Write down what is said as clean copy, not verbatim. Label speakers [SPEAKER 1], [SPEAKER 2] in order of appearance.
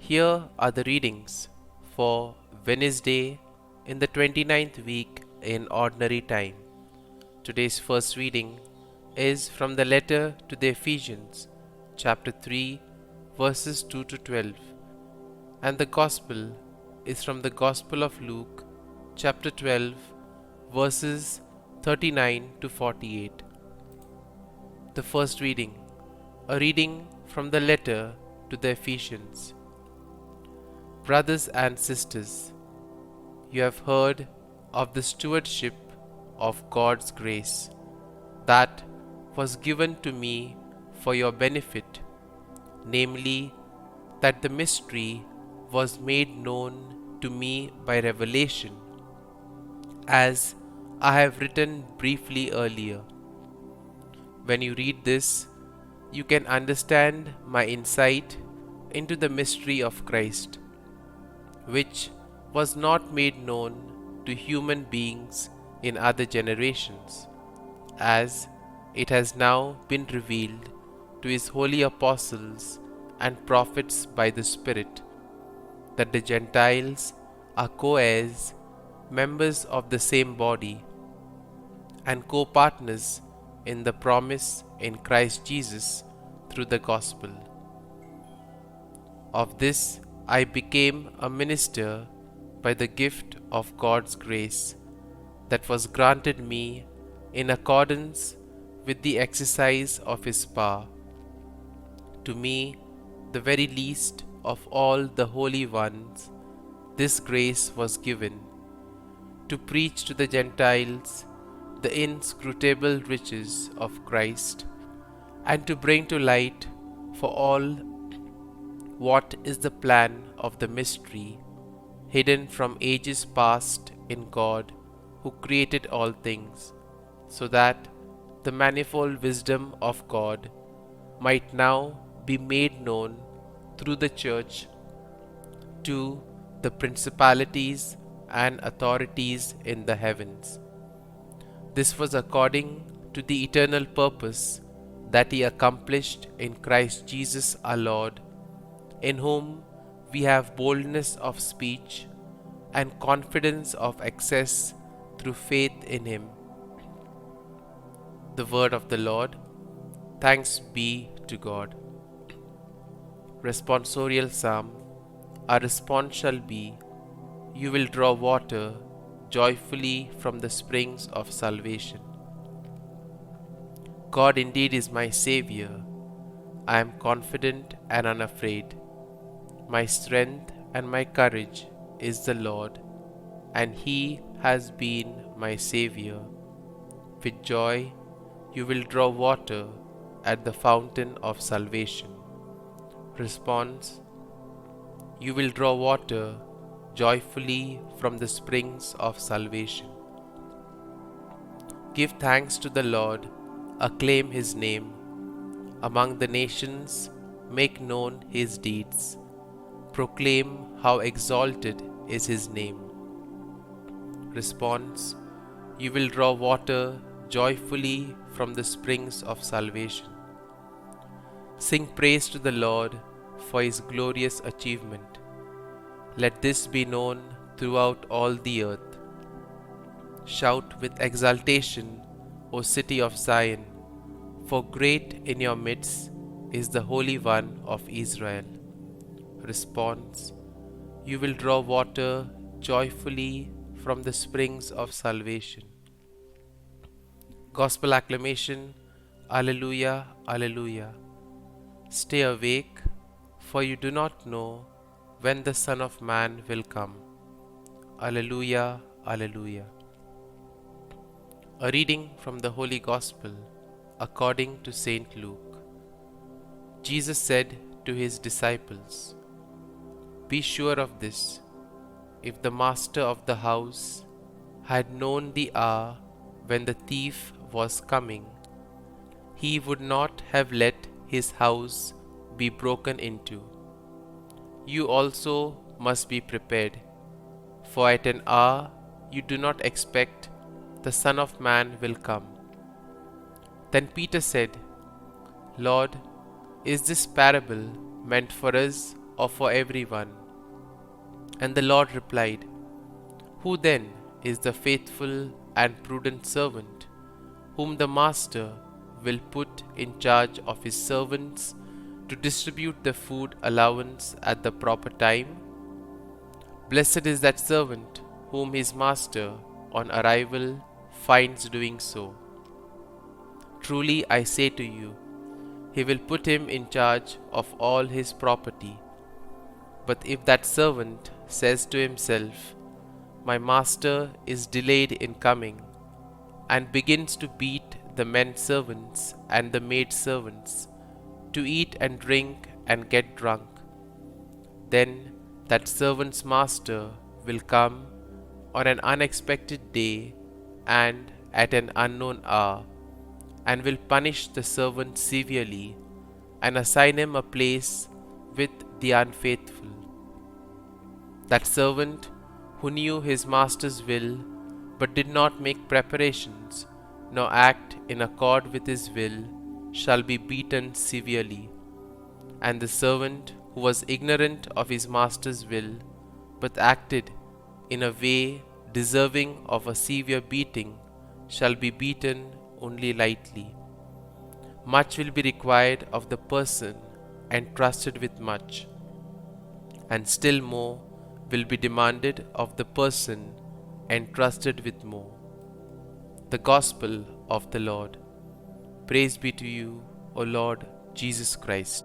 [SPEAKER 1] Here are the readings for Wednesday in the 29th week in Ordinary Time. Today's first reading is from the letter to the Ephesians, chapter 3, verses 2 to 12, and the Gospel is from the Gospel of Luke, chapter 12, verses 39 to 48. The first reading, a reading from the letter to the Ephesians. Brothers and sisters, you have heard of the stewardship of God's grace that was given to me for your benefit, namely, that the mystery was made known to me by revelation, as I have written briefly earlier. When you read this, you can understand my insight into the mystery of Christ, which was not made known to human beings in other generations, as it has now been revealed to his holy apostles and prophets by the Spirit, that the Gentiles are co-heirs, members of the same body, and co-partners in the promise in Christ Jesus through the gospel. Of this I became a minister by the gift of God's grace that was granted me in accordance with the exercise of His power. To me, the very least of all the holy ones, this grace was given, to preach to the Gentiles the inscrutable riches of Christ, and to bring to light for all what is the plan of the mystery, hidden from ages past in God who created all things, so that the manifold wisdom of God might now be made known through the Church to the principalities and authorities in the heavens. This was according to the eternal purpose that He accomplished in Christ Jesus our Lord, in whom we have boldness of speech and confidence of access through faith in Him. The word of the Lord. Thanks be to God. Responsorial Psalm. Our response shall be, you will draw water joyfully from the springs of salvation. God indeed is my Savior. I am confident and unafraid. My strength and my courage is the Lord, and He has been my Savior. With joy you will draw water at the fountain of salvation. Response: you will draw water joyfully from the springs of salvation. Give thanks to the Lord, acclaim His name. Among the nations make known His deeds. Proclaim how exalted is His name. Response: you will draw water joyfully from the springs of salvation. Sing praise to the Lord for His glorious achievement. Let this be known throughout all the earth. Shout with exultation, O city of Zion, for great in your midst is the Holy One of Israel. Response: you will draw water joyfully from the springs of salvation. Gospel acclamation. Alleluia, Alleluia. Stay awake, for you do not know when the Son of Man will come. Alleluia, Alleluia. A reading from the Holy Gospel according to Saint Luke. Jesus said to His disciples, be sure of this, if the master of the house had known the hour when the thief was coming, he would not have let his house be broken into. You also must be prepared, for at an hour you do not expect the Son of Man will come. Then Peter said, Lord, is this parable meant for us or for everyone? And the Lord replied, Who then is the faithful and prudent servant, whom the master will put in charge of his servants to distribute the food allowance at the proper time? Blessed is that servant whom his master on arrival finds doing so. Truly I say to you, he will put him in charge of all his property. But if that servant says to himself, My master is delayed in coming, and begins to beat the men servants and the maid servants, to eat and drink and get drunk, then that servant's master will come on an unexpected day and at an unknown hour, and will punish the servant severely and assign him a place with the unfaithful. That servant who knew his master's will but did not make preparations nor act in accord with his will shall be beaten severely. And the servant who was ignorant of his master's will but acted in a way deserving of a severe beating shall be beaten only lightly. Much will be required of the person entrusted with much, and still more will be demanded of the person entrusted with more. The Gospel of the Lord. Praise be to you, O Lord Jesus Christ.